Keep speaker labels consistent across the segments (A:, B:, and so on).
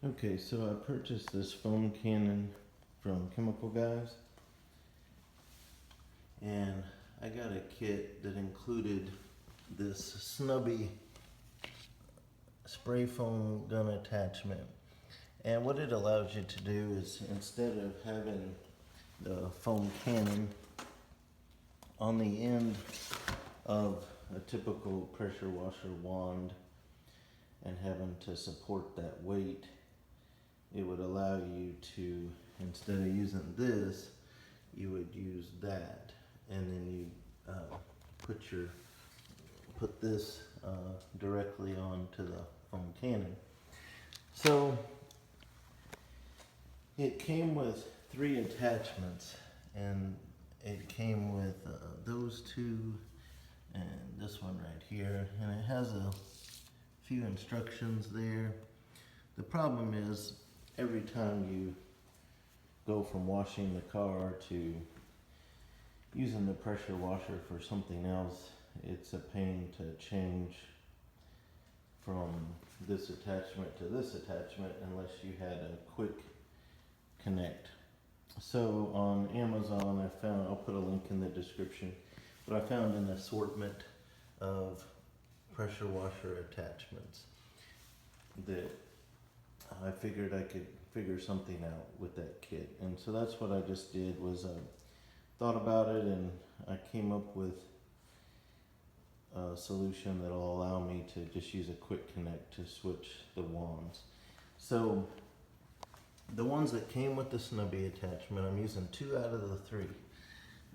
A: Okay, so I purchased this foam cannon from Chemical Guys, and I got a kit that included this snubby spray foam gun attachment. And what it allows you to do is, instead of having the foam cannon on the end of a typical pressure washer wand and having to support that weight, it would allow you to, instead of using this, you would use that, and then you put this directly onto the foam cannon. So it came with 3 attachments, and it came with those 2 and this one right here, and it has a few instructions there. The problem is, every time you go from washing the car to using the pressure washer for something else, it's a pain to change from this attachment to this attachment unless you had a quick connect. So on Amazon I found, I'll put a link in the description, but I found an assortment of pressure washer attachments that I figured I could figure something out with that kit. And so that's what I just did, was I thought about it and I came up with a solution that will allow me to just use a quick connect to switch the wands. So the ones that came with the snubby attachment, I'm using 2 out of the 3.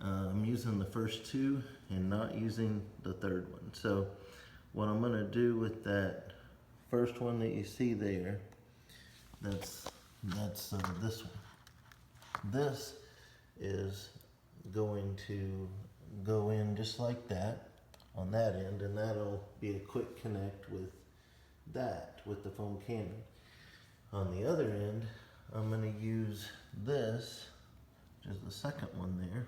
A: I'm using the first 2 and not using the third one. So what I'm going to do with that first one that you see there, that's this one. This is going to go in just like that on that end, and that'll be a quick connect with that, with the foam cannon. On the other end, I'm going to use this, which is the second one there,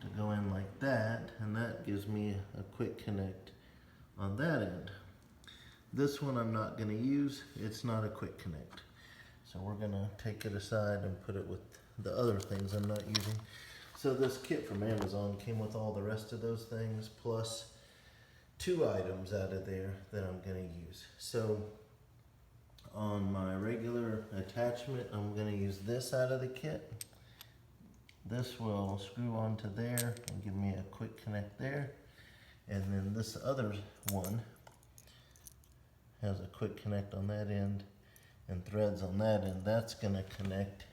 A: to go in like that, and that gives me a quick connect on that end. This one I'm not going to use, it's not a quick connect. So we're going to take it aside and put it with the other things I'm not using. So this kit from Amazon came with all the rest of those things, plus 2 items out of there that I'm going to use. So on my regular attachment, I'm going to use this out of the kit. This will screw onto there and give me a quick connect there. And then this other one has a quick connect on that end and threads on that end. That's going to connect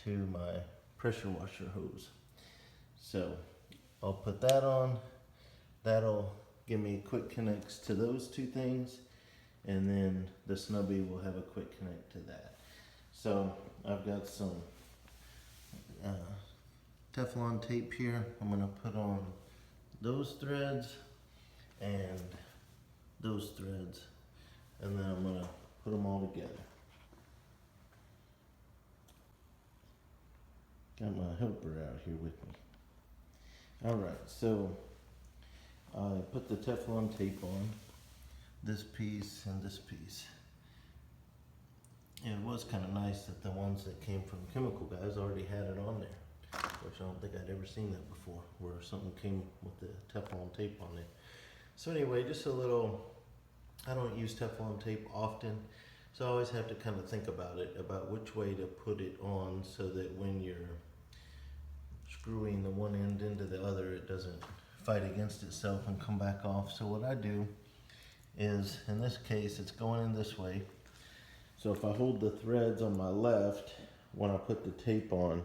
A: to my pressure washer hose. So I'll put that on. That'll give me quick connects to those 2 things, and then the snubby will have a quick connect to that. So I've got some Teflon tape here. I'm going to put on those threads and those threads, and then I'm going to put them all together. Got my helper out here with me. Alright, so I put the Teflon tape on this piece and this piece. And it was kind of nice that the ones that came from Chemical Guys already had it on there, which I don't think I'd ever seen that before, where something came with the Teflon tape on it. So anyway, just a little, I don't use Teflon tape often, so I always have to kind of think about it, about which way to put it on so that when you're screwing the one end into the other, it doesn't fight against itself and come back off. So what I do is, in this case, it's going in this way. So if I hold the threads on my left, when I put the tape on,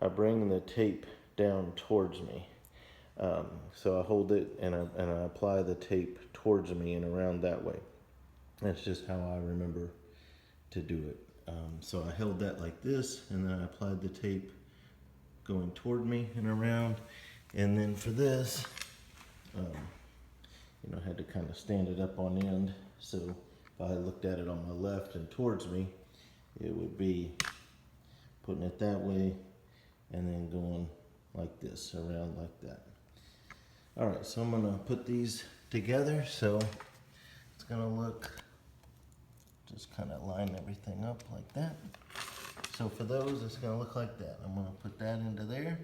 A: I bring the tape down towards me. So I hold it and I apply the tape towards me and around that way. That's just how I remember to do it. So I held that like this, and then I applied the tape going toward me and around. And then for this, I had to kind of stand it up on end. So if I looked at it on my left and towards me, it would be putting it that way and then going like this, around like that. All right, so I'm gonna put these together. So it's gonna look Just kind of line everything up like that. So for those, it's going to look like that. I'm going to put that into there.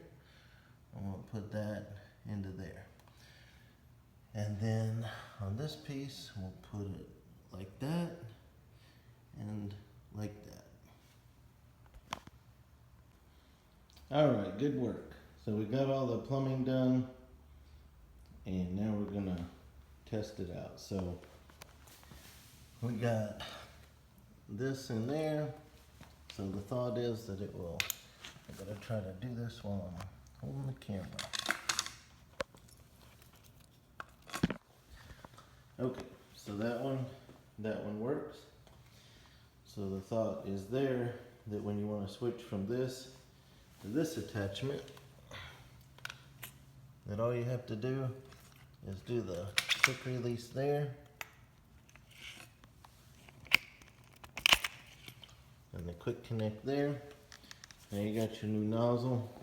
A: I'm going to put that into there. And then on this piece, we'll put it like that and like that. All right, good work. So we got all the plumbing done, and now we're gonna test it out. So we got this in there. So the thought is that it will, I gotta try to do this while I'm holding the camera. Okay, so that one works. So the thought is there that when you want to switch from this to this attachment, that all you have to do is do the quick release there, and the quick connect there. Now you got your new nozzle,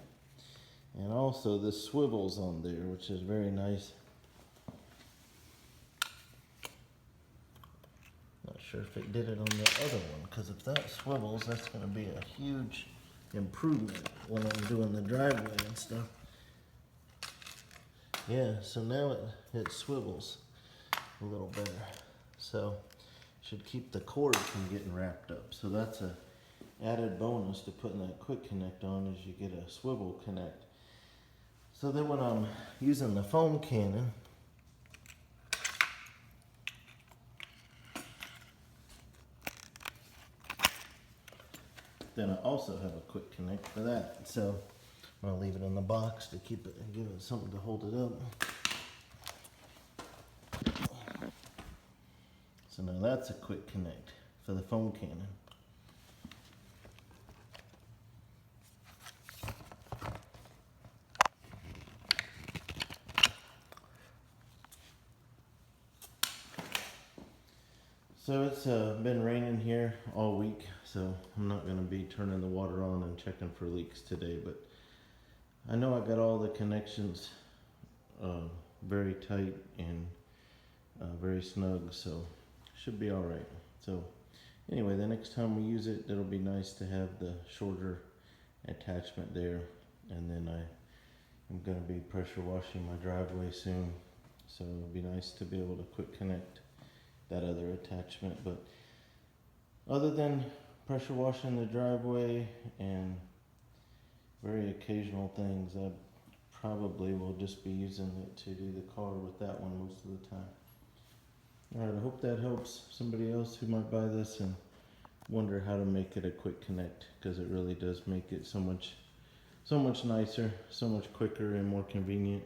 A: and also this swivels on there, which is very nice. Not sure if it did it on the other one, because if that swivels, that's going to be a huge improvement when I'm doing the driveway and stuff. Yeah, so now it swivels a little better. So should keep the cord from getting wrapped up. So that's a added bonus to putting that quick connect on, is you get a swivel connect. So then when I'm using the foam cannon, then I also have a quick connect for that. So I'm gonna leave it in the box to keep it and give it something to hold it up. So now that's a quick connect for the foam cannon. So it's been raining here all week, so I'm not going to be turning the water on and checking for leaks today, but I know I got all the connections very tight and very snug, so should be all right. So anyway, the next time we use it, it'll be nice to have the shorter attachment there, and then I'm going to be pressure washing my driveway soon, so it'll be nice to be able to quick connect that other attachment. But other than pressure washing the driveway and very occasional things, I probably will just be using it to do the car with that one most of the time. Alright, I hope that helps somebody else who might buy this and wonder how to make it a quick connect, because it really does make it so much nicer, so much quicker and more convenient.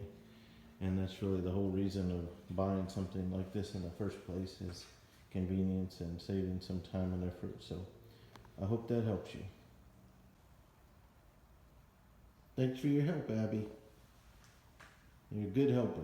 A: And that's really the whole reason of buying something like this in the first place, is convenience and saving some time and effort. So I hope that helps you. Thanks for your help, Abby. You're a good helper.